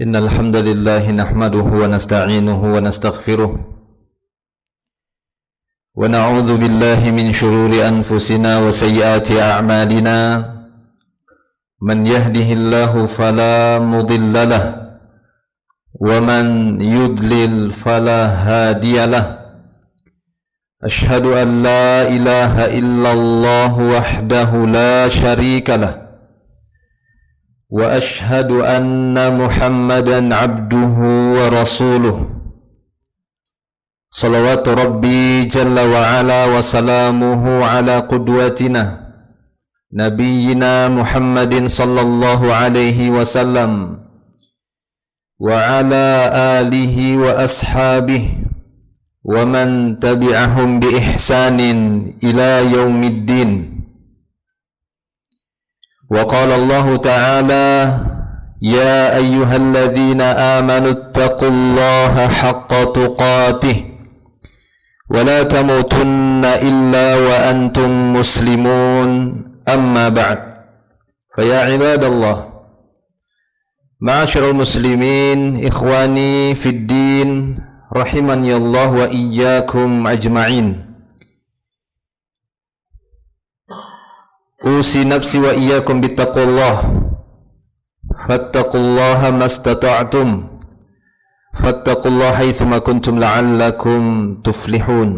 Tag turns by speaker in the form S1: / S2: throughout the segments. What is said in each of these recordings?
S1: إن الحمد لله نحمده ونستعينه ونستغفره ونعوذ بالله من شرور أنفسنا وسيئات أعمالنا من يهده الله فلا مضل له ومن يضلل فلا هادي له أشهد أن لا إله إلا الله وحده لا شريك له وأشهد أن محمدا عبده ورسوله صلوات ربي جل وعلا وسلامه على قدوتنا نبينا محمد صلى الله عليه وسلم وعلى آله وأصحابه ومن تبعهم بإحسان إلى يوم الدين. وقال الله تعالى يا أيها الذين آمنوا اتقوا الله حق تقاته ولا تموتن إلا وأنتم مسلمون أما بعد فيا عباد الله معاشر المسلمين إخواني في الدين رحمني الله وإياكم أجمعين أوصي نفسي وإياكم بتقوى الله فاتقوا الله ما استطعتم فاتقوا الله حيثما كنتم لعلكم تفلحون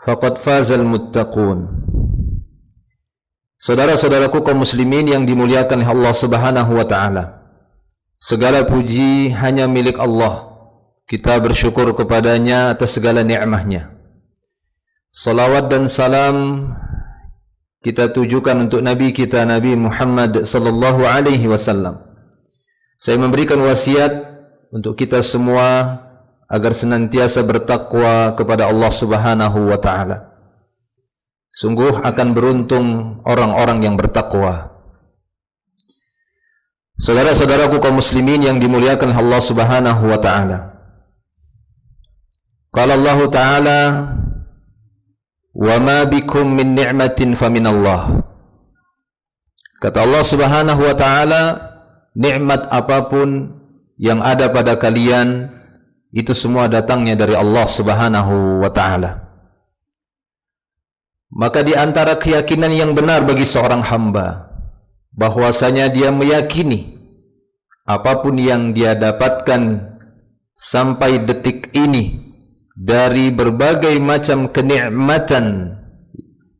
S1: فقد فاز المتقون. Saudara-saudaraku kaum muslimin yang dimuliakan oleh Allah Subhanahu wa taala. Segala puji hanya milik Allah. Kita bersyukur kepadanya atas segala nikmat-Nya. Salawat dan salam kita tujukan untuk Nabi kita Nabi Muhammad sallallahu alaihi wasallam. Saya memberikan wasiat untuk kita semua agar senantiasa bertakwa kepada Allah Subhanahu wa taala. Sungguh akan beruntung orang-orang yang bertakwa. Saudara-saudaraku kaum muslimin yang dimuliakan Allah Subhanahu wa taala. Qala Allah taala wa ma bikum min ni'matin faminallah. Kata Allah Subhanahu wa taala, nikmat apapun yang ada pada kalian itu semua datangnya dari Allah Subhanahu wa taala. Maka di antara keyakinan yang benar bagi seorang hamba bahwasanya dia meyakini apapun yang dia dapatkan sampai detik ini dari berbagai macam kenikmatan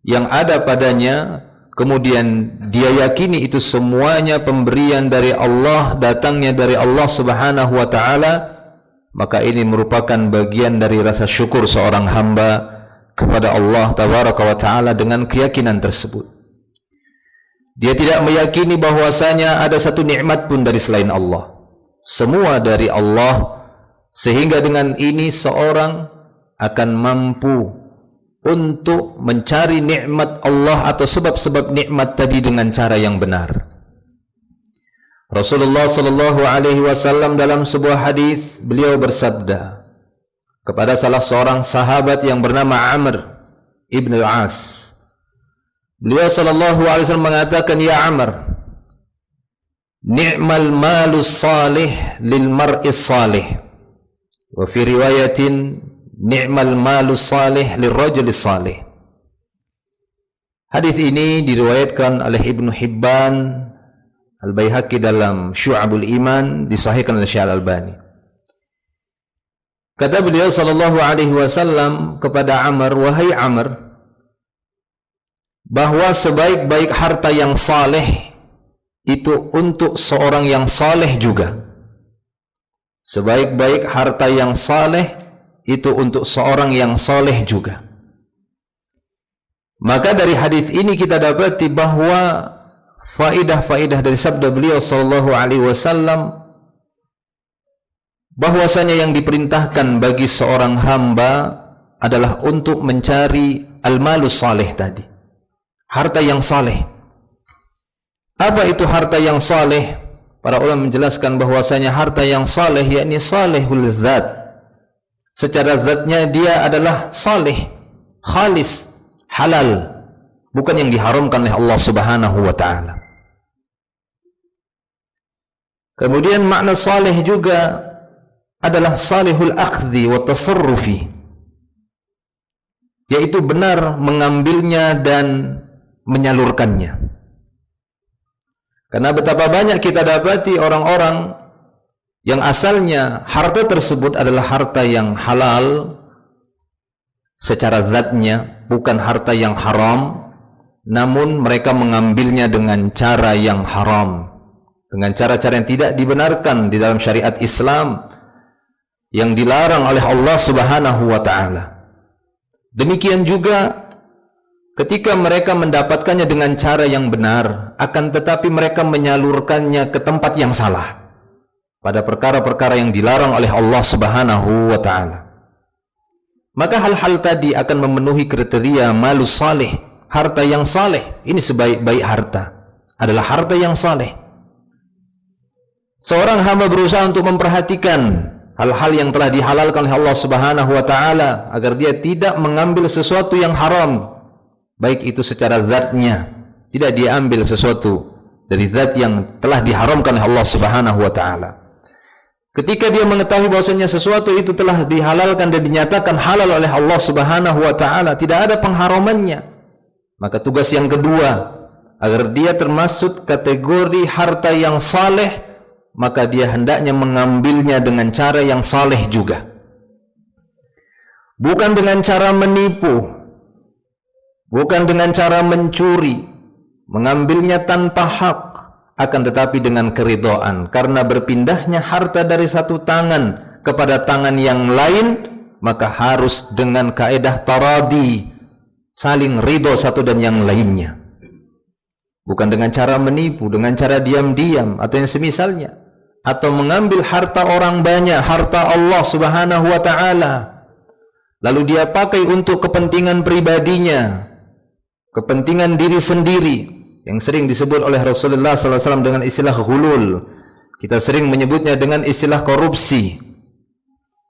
S1: yang ada padanya, kemudian dia yakini itu semuanya pemberian dari Allah, datangnya dari Allah Subhanahu wa taala, maka ini merupakan bagian dari rasa syukur seorang hamba kepada Allah Tabaraka wa taala dengan keyakinan tersebut. Dia tidak meyakini bahwasanya ada satu nikmat pun dari selain Allah. Semua dari Allah. Sehingga dengan ini seorang akan mampu untuk mencari nikmat Allah atau sebab-sebab nikmat tadi dengan cara yang benar. Rasulullah sallallahu alaihi wasallam dalam sebuah hadis beliau bersabda kepada salah seorang sahabat yang bernama Amr ibn al-As. Beliau sallallahu alaihi wasallam mengatakan, ya Amr, ni'mal malus salih lil mar'is salih. Wa fi riwayatin ni'mal malus salih lirrajulis salih. Hadis ini diriwayatkan oleh Ibnu Hibban, Al-Baihaqi dalam Syu'abul Iman, disahihkan oleh Syekh Al-Albani. Kata beliau sallallahu alaihi wasallam kepada Amr, wahai Amr, bahwa sebaik-baik harta yang saleh itu untuk seorang yang saleh juga. Sebaik-baik harta yang saleh itu untuk seorang yang saleh juga. Maka dari hadis ini kita dapati bahwa faidah-faidah dari sabda beliau sallallahu alaihi wasallam bahwasanya yang diperintahkan bagi seorang hamba adalah untuk mencari al-malus saleh tadi. Harta yang saleh. Apa itu harta yang saleh? Para ulama menjelaskan bahwasanya harta yang saleh yakni salehul zat. Secara zatnya dia adalah saleh, khalis, halal, bukan yang diharamkan oleh Allah Subhanahu wa taala. Kemudian makna saleh juga adalah salihul akhdhi wa tasarrufi, yaitu benar mengambilnya dan menyalurkannya. Karena betapa banyak kita dapati orang-orang yang asalnya harta tersebut adalah harta yang halal secara zatnya, bukan harta yang haram, namun mereka mengambilnya dengan cara yang haram, dengan cara-cara yang tidak dibenarkan di dalam syariat Islam, yang dilarang oleh Allah Subhanahu wa ta'ala. Demikian juga ketika mereka mendapatkannya dengan cara yang benar, akan tetapi mereka menyalurkannya ke tempat yang salah pada perkara-perkara yang dilarang oleh Allah Subhanahu wa ta'ala. Maka hal-hal tadi akan memenuhi kriteria malus saleh, harta yang saleh. Ini sebaik-baik harta adalah harta yang saleh. Seorang hamba berusaha untuk memperhatikan hal-hal yang telah dihalalkan oleh Allah Subhanahu wa ta'ala, agar dia tidak mengambil sesuatu yang haram, baik itu secara zatnya, tidak dia ambil sesuatu dari zat yang telah diharamkan oleh Allah Subhanahu wa ta'ala. Ketika dia mengetahui bahwasanya sesuatu itu telah dihalalkan dan dinyatakan halal oleh Allah Subhanahu wa ta'ala, tidak ada pengharamannya, maka tugas yang kedua, agar dia termasuk kategori harta yang saleh, maka dia hendaknya mengambilnya dengan cara yang saleh juga, bukan dengan cara menipu, bukan dengan cara mencuri, mengambilnya tanpa hak, akan tetapi dengan keridhaan. Karena berpindahnya harta dari satu tangan kepada tangan yang lain, maka harus dengan kaedah taradi, saling ridho satu dan yang lainnya, bukan dengan cara menipu, dengan cara diam-diam atau yang semisalnya, atau mengambil harta orang banyak, harta Allah Subhanahu wa ta'ala, lalu dia pakai untuk kepentingan pribadinya, kepentingan diri sendiri, yang sering disebut oleh Rasulullah SAW dengan istilah ghulul. Kita sering menyebutnya dengan istilah korupsi,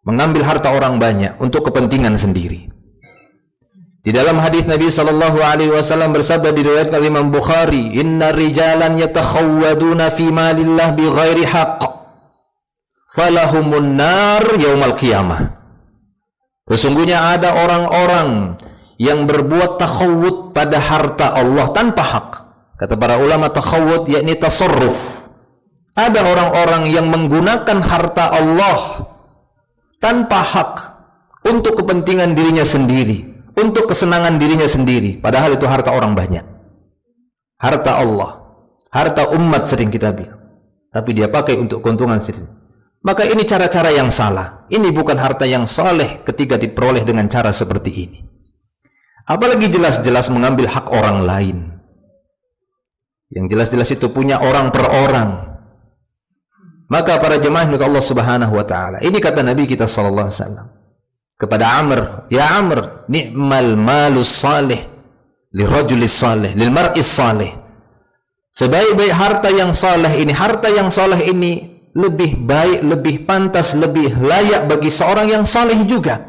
S1: mengambil harta orang banyak untuk kepentingan sendiri. Di dalam hadis Nabi SAW bersabda, diriwayatkan Imam Bukhari, inna rijalan yatakhawwaduna fi malillah bi ghairi haqq falahumun nar yaumal qiyamah. Sesungguhnya ada orang-orang yang berbuat takhawud pada harta Allah tanpa hak. Kata para ulama, takhawud yakni tasarruf. Ada orang-orang yang menggunakan harta Allah tanpa hak untuk kepentingan dirinya sendiri, untuk kesenangan dirinya sendiri, padahal itu harta orang banyak, harta Allah, harta umat sering kita bilang, tapi dia pakai untuk keuntungan sendiri. Maka ini cara-cara yang salah. Ini bukan harta yang saleh ketika diperoleh dengan cara seperti ini. Apalagi jelas-jelas mengambil hak orang lain, yang jelas-jelas itu punya orang per orang. Maka para jemaah milik Allah Subhanahu wa ta'ala, ini kata Nabi kita sallallahu alaihi wasallam kepada Amr, ya Amr, ni'mal malus salih lirajulis salih, lil mar'is salih. Sebaik-baik harta yang saleh ini, harta yang saleh ini lebih baik, lebih pantas, lebih layak bagi seorang yang saleh juga.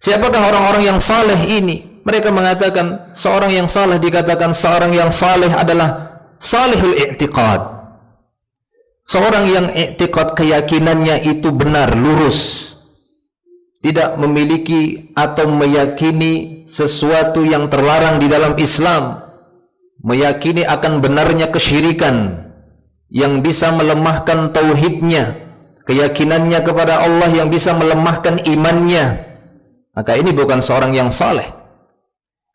S1: Siapakah orang-orang yang saleh ini? Mereka mengatakan seorang yang saleh, dikatakan seorang yang saleh adalah salihul i'tiqad, seorang yang i'tiqad, keyakinannya itu benar, lurus, tidak memiliki atau meyakini sesuatu yang terlarang di dalam Islam, meyakini akan benarnya kesyirikan yang bisa melemahkan tauhidnya, keyakinannya kepada Allah yang bisa melemahkan imannya. Maka ini bukan seorang yang saleh.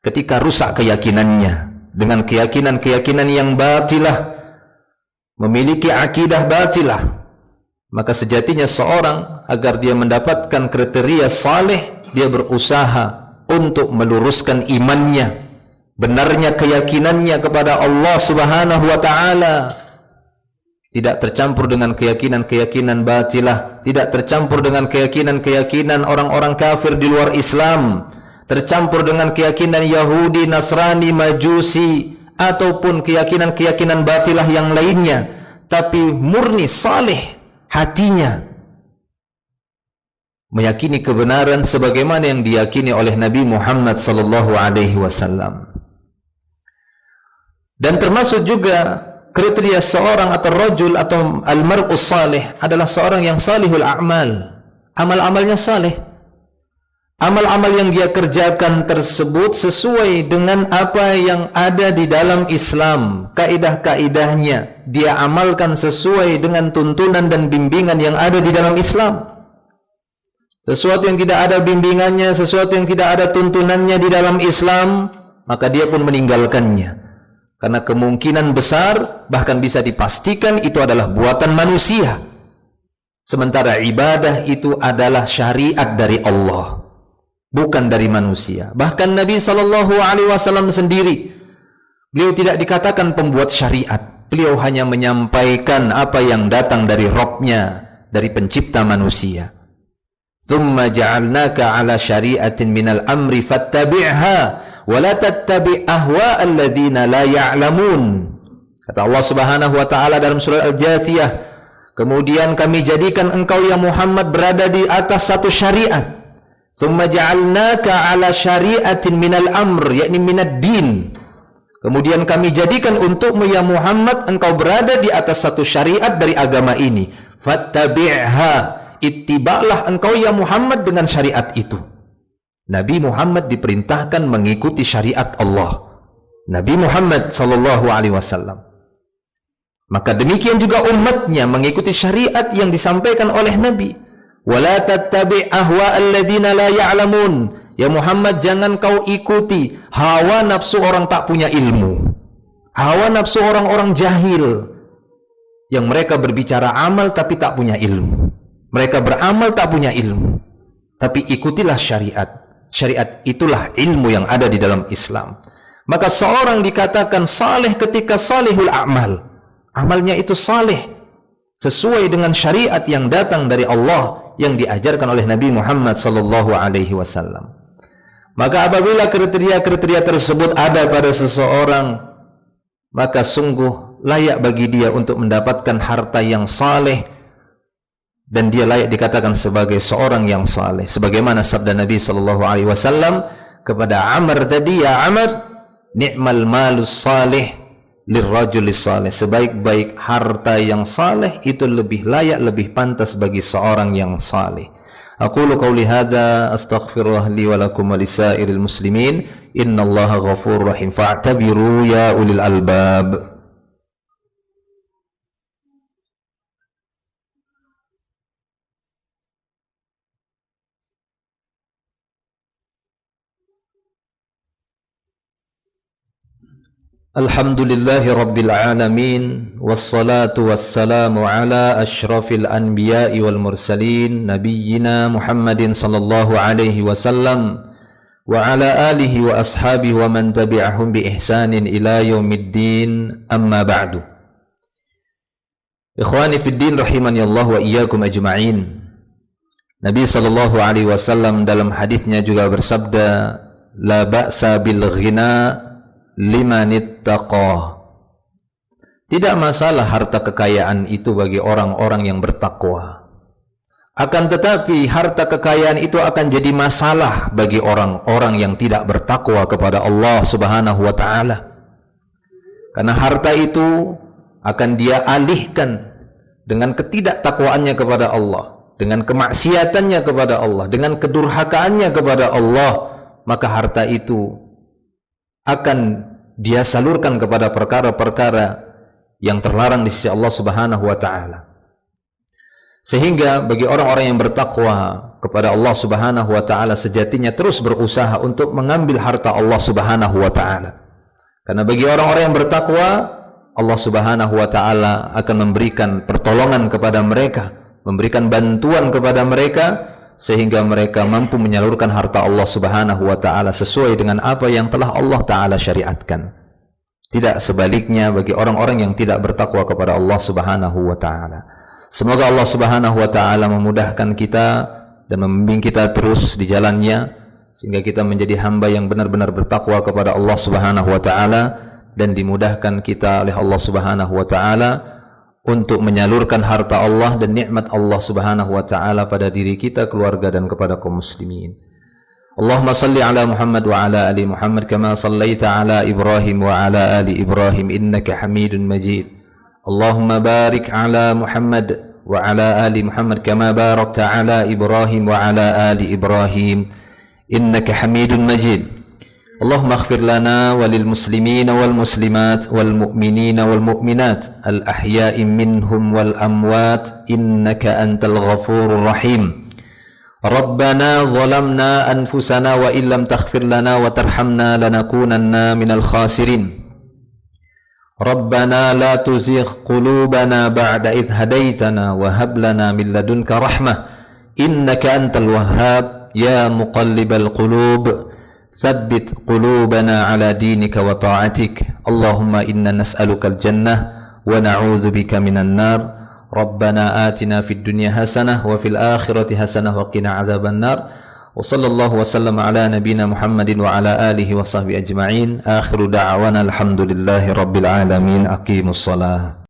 S1: Ketika rusak keyakinannya dengan keyakinan-keyakinan yang batilah, memiliki akidah batilah, maka sejatinya seorang agar dia mendapatkan kriteria saleh, dia berusaha untuk meluruskan imannya, benarnya keyakinannya kepada Allah Subhanahu wa ta'ala, tidak tercampur dengan keyakinan-keyakinan batilah, tidak tercampur dengan keyakinan-keyakinan orang-orang kafir di luar Islam, tercampur dengan keyakinan Yahudi, Nasrani, Majusi, ataupun keyakinan-keyakinan batilah yang lainnya, tapi murni saleh hatinya, meyakini kebenaran sebagaimana yang diyakini oleh Nabi Muhammad sallallahu alaihi wasallam. Dan termasuk juga kriteria seorang atau rajul atau al-mar'us salih adalah seorang yang salihul a'mal. Amal-amalnya saleh. Amal-amal yang dia kerjakan tersebut sesuai dengan apa yang ada di dalam Islam, kaidah-kaidahnya dia amalkan sesuai dengan tuntunan dan bimbingan yang ada di dalam Islam. Sesuatu yang tidak ada bimbingannya, sesuatu yang tidak ada tuntunannya di dalam Islam, maka dia pun meninggalkannya. Karena kemungkinan besar, bahkan bisa dipastikan itu adalah buatan manusia. Sementara ibadah itu adalah syariat dari Allah, bukan dari manusia. Bahkan Nabi SAW sendiri, beliau tidak dikatakan pembuat syariat. Beliau hanya menyampaikan apa yang datang dari Rabb-Nya, dari pencipta manusia. Thumma ja'alnaka ala syari'atin minal amri fattabi'ha wa la tattabi' ahwa'al ladzina la ya'lamun. Kata Allah Subhanahu wa taala dalam surah Al-Jathiyah, kemudian kami jadikan engkau ya Muhammad berada di atas satu syariat. Thumma ja'alnaka ala syari'atin minal amr, yakni minad din. Kemudian kami jadikan untukmu ya Muhammad engkau berada di atas satu syariat dari agama ini. Fattabi'ha, ittiba'lah engkau ya Muhammad dengan syariat itu. Nabi Muhammad diperintahkan mengikuti syariat Allah, Nabi Muhammad sallallahu alaihi wasallam. Maka demikian juga umatnya mengikuti syariat yang disampaikan oleh Nabi. Wala tattabi' ahwa'al ladzina la ya'lamun. Ya Muhammad, jangan kau ikuti hawa nafsu orang tak punya ilmu, hawa nafsu orang-orang jahil yang mereka berbicara amal tapi tak punya ilmu. Mereka beramal tak punya ilmu. Tapi ikutilah syariat. Syariat itulah ilmu yang ada di dalam Islam. Maka seorang dikatakan saleh ketika salihul a'mal. Amalnya itu saleh sesuai dengan syariat yang datang dari Allah, yang diajarkan oleh Nabi Muhammad sallallahu alaihi wasallam. Maka apabila kriteria-kriteria tersebut ada pada seseorang, maka sungguh layak bagi dia untuk mendapatkan harta yang saleh, dan dia layak dikatakan sebagai seorang yang saleh. Sebagaimana sabda Nabi sallallahu alaihi wasallam kepada Amr tadi, ya Amr, ni'mal malus salih lirrajulis salih. Sebaik-baik harta yang saleh itu lebih layak, lebih pantas bagi seorang yang saleh. Aqulu qawli hadza astaghfirullah li wa lakum wa lisairil muslimin innallaha ghafurur rahim fa'tabiru ya ulil albab. Alhamdulillahi Rabbil Alamin, wassalatu wassalamu ala ashrafil anbiya'i wal mursalin, nabiyyina Muhammadin sallallahu alaihi wasallam wa ala alihi wa ashabihi wa man tabi'ahum bi ihsanin ila yaumiddin, amma ba'du. Ikhwani fid din rahimani Allah wa iyyakum ajma'in. Nabi sallallahu alaihi wasallam dalam hadisnya juga bersabda, la ba'sa bil ghina liman ittaqah. Tidak masalah harta kekayaan itu bagi orang-orang yang bertakwa. Akan tetapi harta kekayaan itu akan jadi masalah bagi orang-orang yang tidak bertakwa kepada Allah Subhanahu wa taala. Karena harta itu akan dia alihkan dengan ketidaktakwaannya kepada Allah, dengan kemaksiatannya kepada Allah, dengan kedurhakaannya kepada Allah, maka harta itu akan dia salurkan kepada perkara-perkara yang terlarang di sisi Allah Subhanahu wa taala. Sehingga bagi orang-orang yang bertakwa kepada Allah Subhanahu wa taala sejatinya terus berusaha untuk mengambil harta Allah Subhanahu wa taala. Karena bagi orang-orang yang bertakwa, Allah Subhanahu wa taala akan memberikan pertolongan kepada mereka, memberikan bantuan kepada mereka, sehingga mereka mampu menyalurkan harta Allah Subhanahu wa taala sesuai dengan apa yang telah Allah taala syariatkan. Tidak sebaliknya bagi orang-orang yang tidak bertakwa kepada Allah Subhanahu wa taala. Semoga Allah Subhanahu wa taala memudahkan kita dan membimbing kita terus di jalannya, sehingga kita menjadi hamba yang benar-benar bertakwa kepada Allah Subhanahu wa taala, dan dimudahkan kita oleh Allah Subhanahu wa taala untuk menyalurkan harta Allah dan nikmat Allah Subhanahu wa taala pada diri kita, keluarga, dan kepada kaum muslimin. Allahumma salli ala Muhammad wa ala ali Muhammad kama sallaita ala Ibrahim wa ala ali Ibrahim innaka Hamidun Majid. Allahumma barik ala Muhammad wa ala ali Muhammad kama barakta ala Ibrahim wa ala ali Ibrahim innaka Hamidun Majid. Allahumma ighfir lana walil muslimin wal muslimat wal mu'minin wal mu'minat al ahya'i minhum wal amwat innaka antal ghafurur rahim. Rabbana zalamna anfusana wa illam taghfir lana wa tarhamna lanakunanna minal khasirin. Rabbana la tuzigh qulubana ba'da idh hadaitana wa hab lana min ladunka rahmah innaka antal wahhab ya muqallibal qulub thabbit qulubana ala dinika wa ta'atik. Allahumma inna nas'aluka al-jannah wa na'udzu bika minan nar. Rabbana atina fid dunya hasanah wa fil akhirati hasanah wa qina adzaban nar. Wa sallallahu wa sallam ala nabiyyina Muhammadin wa ala alihi wa sahbihi ajma'in. Akhiru da'wana alhamdulillahi rabbil alamin. Aqimus salah.